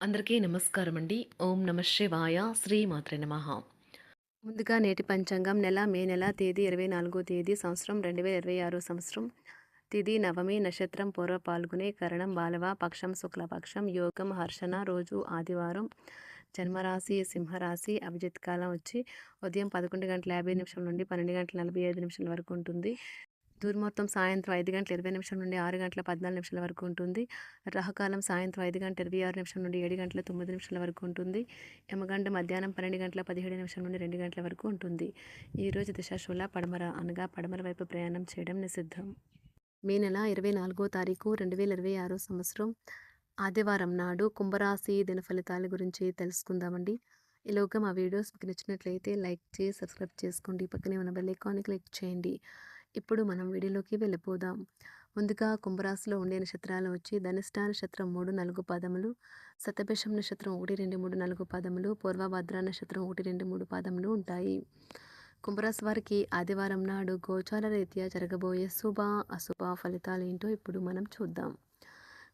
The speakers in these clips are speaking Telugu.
అందరికీ నమస్కారం అండి. ఓం నమ శివాయ. శ్రీమాత్రే నమః. ముందుగా నేటి పంచాంగం మే నెల తేదీ 24 తేదీ సంవత్సరం 2026 సంవత్సరం. తిథి నవమి, నక్షత్రం పూర్వ పాల్గొనే, కరణం బాలవ, పక్షం శుక్లపక్షం, యోగం హర్షణ, రోజు ఆదివారం. జన్మరాశి సింహరాశి. అభిజిత్ కాలం వచ్చి ఉదయం 11:50 నుండి 12:45 వరకు ఉంటుంది. దుర్ముహూర్తం సాయంత్రం 5:20 నుండి 6:14 వరకు ఉంటుంది. రాహుకాలం సాయంత్రం 5:26 నుండి 7:09 వరకు ఉంటుంది. యమగండం మధ్యాహ్నం 12:17 నుండి 2 గంటల వరకు ఉంటుంది. ఈరోజు దిశాశూల పడమర అనగా పడమర వైపు ప్రయాణం చేయడం నిషిద్ధం. మే నెల 24వ తారీఖు 2026 సంవత్సరం ఆదివారం నాడు కుంభరాశి దిన ఫలితాల గురించి తెలుసుకుందామండి. ఈలోగా మా వీడియోస్ మీకు నచ్చినట్లయితే లైక్ చేసి సబ్స్క్రైబ్ చేసుకోండి. పక్కనే ఉన్న బెల్ ఐకాన్ని క్లిక్ చేయండి. ఇప్పుడు మనం వీడియోలోకి వెళ్ళిపోదాం. ముందుగా కుంభరాశిలో ఉండే నక్షత్రాలు వచ్చి ధనిష్ట నక్షత్రం 3, 4 పాదములు, శతభిషం నక్షత్రం 1, 2, 3, 4 పాదములు, పూర్వభద్ర నక్షత్రం 1, 2, 3 పాదములు ఉంటాయి. కుంభరాశి వారికి ఆదివారం నాడు గోచార రీత్యా జరగబోయే శుభ అశుభ ఫలితాలు ఏంటో ఇప్పుడు మనం చూద్దాం.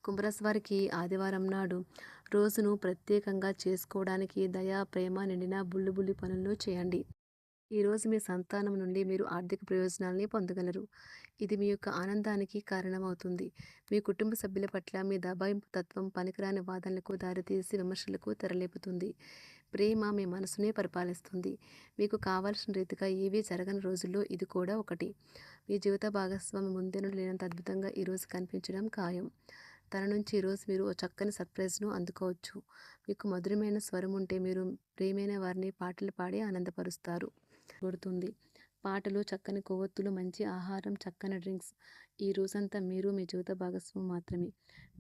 కుంభరాశి వారికి ఆదివారం నాడు రోజును ప్రత్యేకంగా చేసుకోవడానికి దయా ప్రేమ నిండిన బుల్లి పనులు చేయండి. ఈరోజు మీ సంతానం నుండి మీరు ఆర్థిక ప్రయోజనాల్ని పొందగలరు. ఇది మీ యొక్క ఆనందానికి కారణమవుతుంది. మీ కుటుంబ సభ్యుల పట్ల మీ దబాయింపు తత్వం పనికిరాని వాదనలకు దారితీసి విమర్శలకు తెరలేపుతుంది. ప్రేమ మీ మనసునే పరిపాలిస్తుంది. మీకు కావలసిన రీతిగా ఏవీ జరగని రోజుల్లో ఇది కూడా ఒకటి. మీ జీవిత భాగస్వామి ముందే నుండి లేనంత అద్భుతంగా ఈరోజు కనిపించడం ఖాయం. తన నుంచి ఈరోజు మీరు ఓ చక్కని సర్ప్రైజ్ను అందుకోవచ్చు. మీకు మధురమైన స్వరం ఉంటే మీరు ప్రియమైన వారిని పాటలు పాడి ఆనందపరుస్తారు. కొడుతుంది. పాటలు, చక్కని కొవ్వొత్తులు, మంచి ఆహారం, చక్కని డ్రింక్స్. ఈ రోజంతా మీరు మీ జీవిత భాగస్వామి మాత్రమే.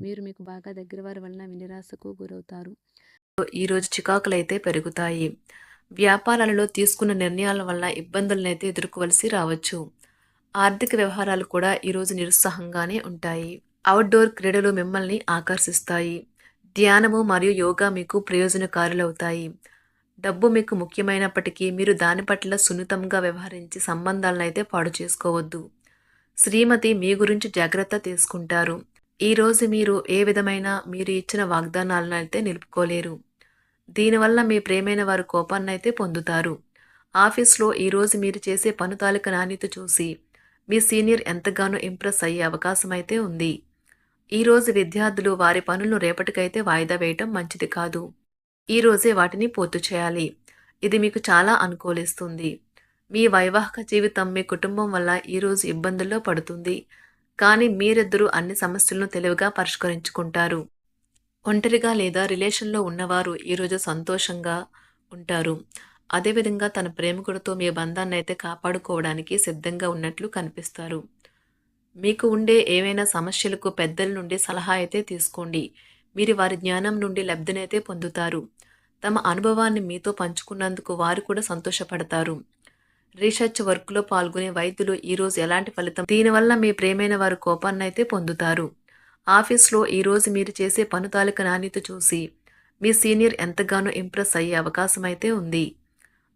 మీరు మీకు బాగా దగ్గర వారి వలన నిరాశకు గురవుతారు. ఈరోజు చికాకులైతే పెరుగుతాయి. వ్యాపారాలలో తీసుకున్న నిర్ణయాల వల్ల ఇబ్బందులనైతే ఎదుర్కోవలసి రావచ్చు. ఆర్థిక వ్యవహారాలు కూడా ఈరోజు నిరుత్సాహంగానే ఉంటాయి. అవుట్డోర్ క్రీడలు మిమ్మల్ని ఆకర్షిస్తాయి. ధ్యానము మరియు యోగా మీకు ప్రయోజనకారులవుతాయి. డబ్బు మీకు ముఖ్యమైనప్పటికీ మీరు దాని పట్ల సున్నితంగా వ్యవహరించి సంబంధాలను అయితే పాడు చేసుకోవద్దు. శ్రీమతి మీ గురించి జాగ్రత్త తీసుకుంటారు. ఈరోజు మీరు ఏ విధమైన మీరు ఇచ్చిన వాగ్దానాలను అయితే నిలుపుకోలేరు. దీనివల్ల మీ ప్రేమైన వారు కోపాన్నైతే పొందుతారు. ఆఫీస్లో ఈరోజు మీరు చేసే పను తాలూకా నాణ్యత చూసి మీ సీనియర్ ఎంతగానో ఇంప్రెస్ అయ్యే అవకాశం అయితే ఉంది. ఈరోజు విద్యార్థులు వారి పనులను రేపటికైతే వాయిదా వేయటం మంచిది కాదు. ఈరోజే వాటిని పూర్తి చేయాలి. ఇది మీకు చాలా అనుకూలిస్తుంది. మీ వైవాహిక జీవితం మీ కుటుంబం వల్ల ఈరోజు ఇబ్బందుల్లో పడుతుంది. కానీ మీరిద్దరూ అన్ని సమస్యలను తెలివిగా పరిష్కరించుకుంటారు. ఒంటరిగా లేదా రిలేషన్లో ఉన్నవారు ఈరోజు సంతోషంగా ఉంటారు. అదేవిధంగా తన ప్రేమికుడితో మీ బంధాన్ని అయితే కాపాడుకోవడానికి సిద్ధంగా ఉన్నట్లు కనిపిస్తారు. మీకు ఉండే ఏవైనా సమస్యలకు పెద్దల నుండి సలహా అయితే తీసుకోండి. మీరు వారి జ్ఞానం నుండి లబ్ధినైతే పొందుతారు. తమ అనుభవాన్ని మీతో పంచుకున్నందుకు వారు కూడా సంతోషపడతారు. రీసెర్చ్ వర్క్లో పాల్గొనే వైద్యులు ఈరోజు ఎలాంటి ఫలితం దీనివల్ల మీ ప్రేమైన వారు కోపాన్నైతే పొందుతారు. ఆఫీస్లో ఈరోజు మీరు చేసే పను తాలూకా నాణ్యత చూసి మీ సీనియర్ ఎంతగానో ఇంప్రెస్ అయ్యే అవకాశం అయితే ఉంది.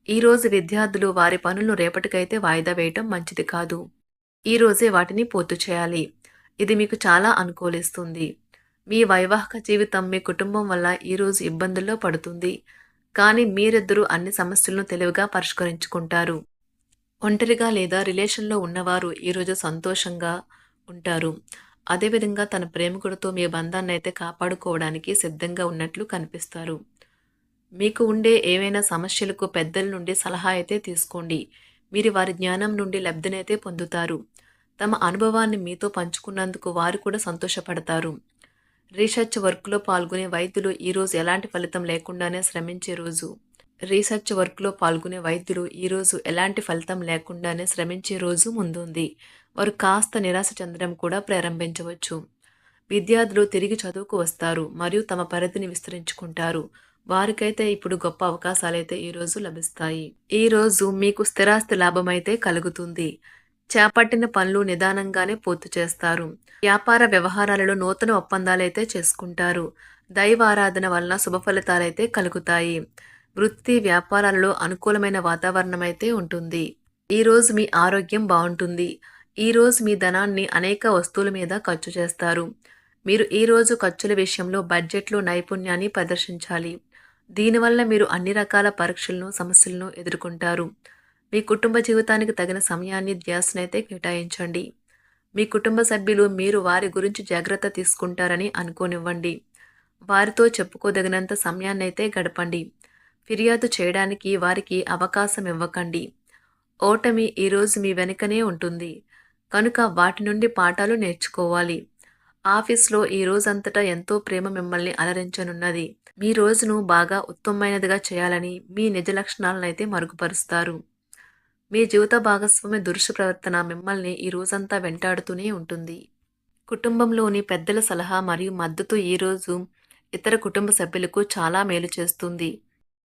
ఈరోజు విద్యార్థులు వారి పనులను రేపటికైతే వాయిదా వేయటం మంచిది కాదు. ఈరోజే వాటిని పూర్తి చేయాలి. ఇది మీకు చాలా అనుకూలిస్తుంది. మీ వైవాహిక జీవితం మీ కుటుంబం వల్ల ఈరోజు ఇబ్బందుల్లో పడుతుంది. కానీ మీరిద్దరూ అన్ని సమస్యలను తెలివిగా పరిష్కరించుకుంటారు. ఒంటరిగా లేదా రిలేషన్లో ఉన్నవారు ఈరోజు సంతోషంగా ఉంటారు. అదేవిధంగా తన ప్రేమికుడితో మీ బంధాన్ని అయితే కాపాడుకోవడానికి సిద్ధంగా ఉన్నట్లు కనిపిస్తారు. మీకు ఉండే ఏవైనా సమస్యలకు పెద్దల నుండి సలహా అయితే తీసుకోండి. మీరు వారి జ్ఞానం నుండి లబ్ధినైతే పొందుతారు. తమ అనుభవాన్ని మీతో పంచుకున్నందుకు వారు కూడా సంతోషపడతారు. రీసెర్చ్ వర్క్లో పాల్గొనే వైద్యులు ఈరోజు ఎలాంటి ఫలితం లేకుండానే శ్రమించే రోజు. రీసెర్చ్ వర్క్లో పాల్గొనే వైద్యులు ఈరోజు ఎలాంటి ఫలితం లేకుండానే శ్రమించే రోజు ముందుంది. వారు కాస్త నిరాశ చెందడం కూడా ప్రారంభించవచ్చు. విద్యార్థులు తిరిగి చదువుకు వస్తారు మరియు తమ పరిధిని విస్తరించుకుంటారు. వారికైతే ఇప్పుడు గొప్ప అవకాశాలైతే ఈరోజు లభిస్తాయి. ఈరోజు మీకు స్థిరాస్తి లాభమైతే కలుగుతుంది. చేపట్టిన పనులు నిదానంగానే పూర్తి చేస్తారు. వ్యాపార వ్యవహారాలలో నూతన ఒప్పందాలైతే చేసుకుంటారు. దైవారాధన వలన శుభ ఫలితాలైతే కలుగుతాయి. వృత్తి వ్యాపారాలలో అనుకూలమైన వాతావరణం అయితే ఉంటుంది. ఈరోజు మీ ఆరోగ్యం బాగుంటుంది. ఈరోజు మీ ధనాన్ని అనేక వస్తువుల మీద ఖర్చు చేస్తారు. మీరు ఈరోజు ఖర్చుల విషయంలో బడ్జెట్లో నైపుణ్యాన్ని ప్రదర్శించాలి. దీనివల్ల మీరు అన్ని రకాల పరీక్షలను, సమస్యలను ఎదుర్కొంటారు. మీ కుటుంబ జీవితానికి తగిన సమయాన్ని, ధ్యాసనైతే కేటాయించండి. మీ కుటుంబ సభ్యులు మీరు వారి గురించి జాగ్రత్త తీసుకుంటారని అనుకోనివ్వండి. వారితో చెప్పుకోదగినంత సమయాన్నైతే గడపండి. ఫిర్యాదు చేయడానికి వారికి అవకాశం ఇవ్వకండి. ఓటమి ఈరోజు మీ వెనుకనే ఉంటుంది. కనుక వాటి నుండి పాఠాలు నేర్చుకోవాలి. ఆఫీస్‌లో ఈ రోజంతటా ఎంతో ప్రేమ మిమ్మల్ని అలరించనున్నది. మీ రోజును బాగా ఉత్తమమైనదిగా చేయాలని మీ నిజ లక్షణాలనైతే మరుగుపరుస్తారు. మీ జీవిత భాగస్వామి దురుసు ప్రవర్తన మిమ్మల్ని ఈ రోజంతా వెంటాడుతూనే ఉంటుంది. కుటుంబంలోని పెద్దల సలహా మరియు మద్దతు ఈరోజు ఇతర కుటుంబ సభ్యులకు చాలా మేలు చేస్తుంది.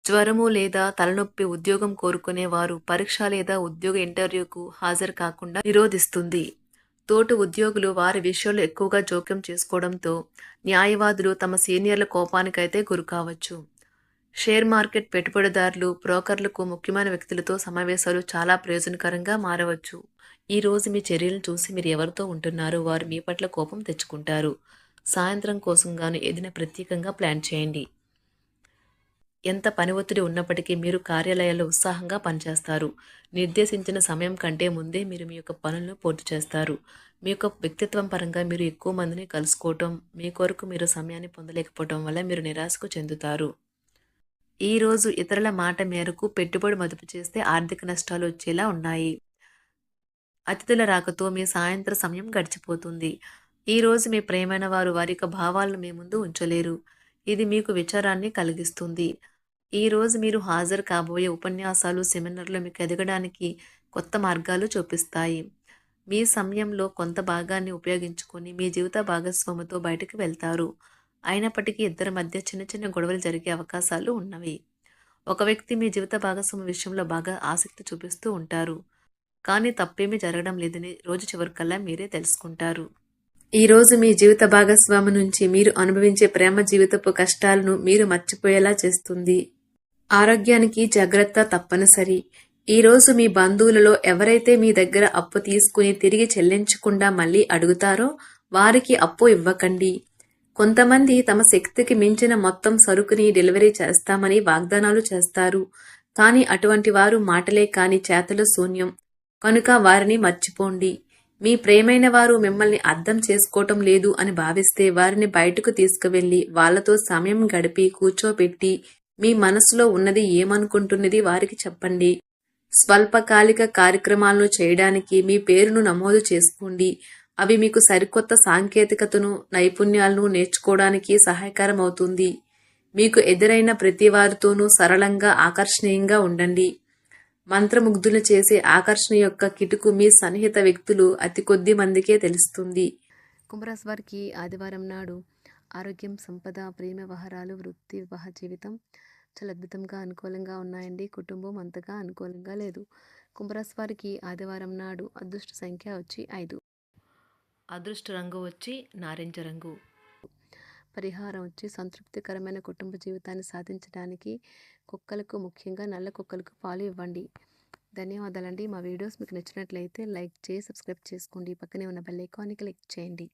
జ్వరము లేదా తలనొప్పి ఉద్యోగం కోరుకునే వారు పరీక్ష లేదా ఉద్యోగ ఇంటర్వ్యూకు హాజరు కాకుండా నిరోధిస్తుంది. తోటి ఉద్యోగులు వారి విషయాల్లో ఎక్కువగా జోక్యం చేసుకోవడంతో న్యాయవాదులు తమ సీనియర్ల కోపానికైతే గురికావచ్చు. షేర్ మార్కెట్ పెట్టుబడిదారులు, బ్రోకర్లకు ముఖ్యమైన వ్యక్తులతో సమావేశాలు చాలా ప్రయోజనకరంగా మారవచ్చు. ఈ రోజు మీ చర్యలను చూసి మీరు ఎవరితో ఉంటున్నారో వారు మీ పట్ల కోపం తెచ్చుకుంటారు. సాయంత్రం కోసం గాను ఏదైనా ప్రత్యేకంగా ప్లాన్ చేయండి. ఎంత పని ఒత్తిడి ఉన్నప్పటికీ మీరు కార్యాలయాల్లో ఉత్సాహంగా పనిచేస్తారు. నిర్దేశించిన సమయం కంటే ముందే మీరు మీ యొక్క పనులను పూర్తి చేస్తారు. మీ యొక్క వ్యక్తిత్వం పరంగా మీరు ఎక్కువ మందిని కలుసుకోవటం, మీ కొరకు మీరు సమయాన్ని పొందలేకపోవటం వల్ల మీరు నిరాశకు చెందుతారు. ఈరోజు ఇతరుల మాట మేరకు పెట్టుబడి మదుపు చేస్తే ఆర్థిక నష్టాలు వచ్చేలా ఉన్నాయి. అతిథుల రాకతో మీ సాయంత్ర సమయం గడిచిపోతుంది. ఈరోజు మీ ప్రియమైన వారు వారి యొక్క భావాలను మీ ముందు ఉంచలేరు. ఇది మీకు విచారాన్ని కలిగిస్తుంది. ఈరోజు మీరు హాజరు కాబోయే ఉపన్యాసాలు, సెమినార్లు మీకు ఎదగడానికి కొత్త మార్గాలు చూపిస్తాయి. మీ సమయంలో కొంత భాగాన్ని ఉపయోగించుకొని మీ జీవిత భాగస్వామితో బయటకు వెళ్తారు. అయినప్పటికీ ఇద్దరి మధ్య చిన్న చిన్న గొడవలు జరిగే అవకాశాలు ఉన్నవి. ఒక వ్యక్తి మీ జీవిత భాగస్వామి విషయంలో బాగా ఆసక్తి చూపిస్తూ ఉంటారు. కానీ తప్పేమీ జరగడం లేదని రోజు చివరికల్లా మీరే తెలుసుకుంటారు. ఈరోజు మీ జీవిత భాగస్వామి నుంచి మీరు అనుభవించే ప్రేమ జీవితపు కష్టాలను మీరు మర్చిపోయేలా చేస్తుంది. ఆరోగ్యానికి జాగ్రత్త తప్పనిసరి. ఈరోజు మీ బంధువులలో ఎవరైతే మీ దగ్గర అప్పు తీసుకుని తిరిగి చెల్లించకుండా మళ్ళీ అడుగుతారో వారికి అప్పు ఇవ్వకండి. కొంతమంది తమ శక్తికి మించిన మొత్తం సరుకుని డెలివరీ చేస్తామని వాగ్దానాలు చేస్తారు. కానీ అటువంటి వారు మాటలే కాని చేతలు శూన్యం. కనుక వారిని మర్చిపోండి. మీ ప్రియమైన వారు మిమ్మల్ని అర్థం చేసుకోవటం లేదు అని భావిస్తే వారిని బయటకు తీసుకువెళ్ళి వాళ్లతో సమయం గడిపి కూర్చోబెట్టి మీ మనసులో ఉన్నది ఏమనుకుంటున్నది వారికి చెప్పండి. స్వల్పకాలిక కార్యక్రమాలను చేయడానికి మీ పేరును నమోదు చేసుకోండి. అవి మీకు సరికొత్త సాంకేతికతను, నైపుణ్యాలను నేర్చుకోవడానికి సహాయకరం అవుతుంది. మీకు ఎదురైన ప్రతి వారితోనూ సరళంగా, ఆకర్షణీయంగా ఉండండి. మంత్రముగ్ధులు చేసే ఆకర్షణ యొక్క కిటుకు మీ సన్నిహిత వ్యక్తులు అతి కొద్ది మందికే తెలుస్తుంది. కుంభరాశి వారికి ఆదివారం నాడు ఆరోగ్యం, సంపద, ప్రేమ వ్యవహారాలు, వృత్తి, వివాహ జీవితం చాలా అద్భుతంగా అనుకూలంగా ఉన్నాయండి. కుటుంబం అంతగా అనుకూలంగా లేదు. కుంభరాశి వారికి ఆదివారం నాడు అదృష్ట సంఖ్య వచ్చి 5. అదృష్ట రంగు వచ్చి నారింజ రంగు. పరిహారం వచ్చి సంతృప్తికరమైన కుటుంబ జీవితాన్ని సాధించడానికి కుక్కలకు, ముఖ్యంగా నల్ల కుక్కలకు పాలు ఇవ్వండి. ధన్యవాదాలండి. మా వీడియోస్ మీకు నచ్చినట్లయితే లైక్ చేసి సబ్స్క్రైబ్ చేసుకోండి. పక్కనే ఉన్న బెల్ ఐకాన్ని క్లిక్ చేయండి.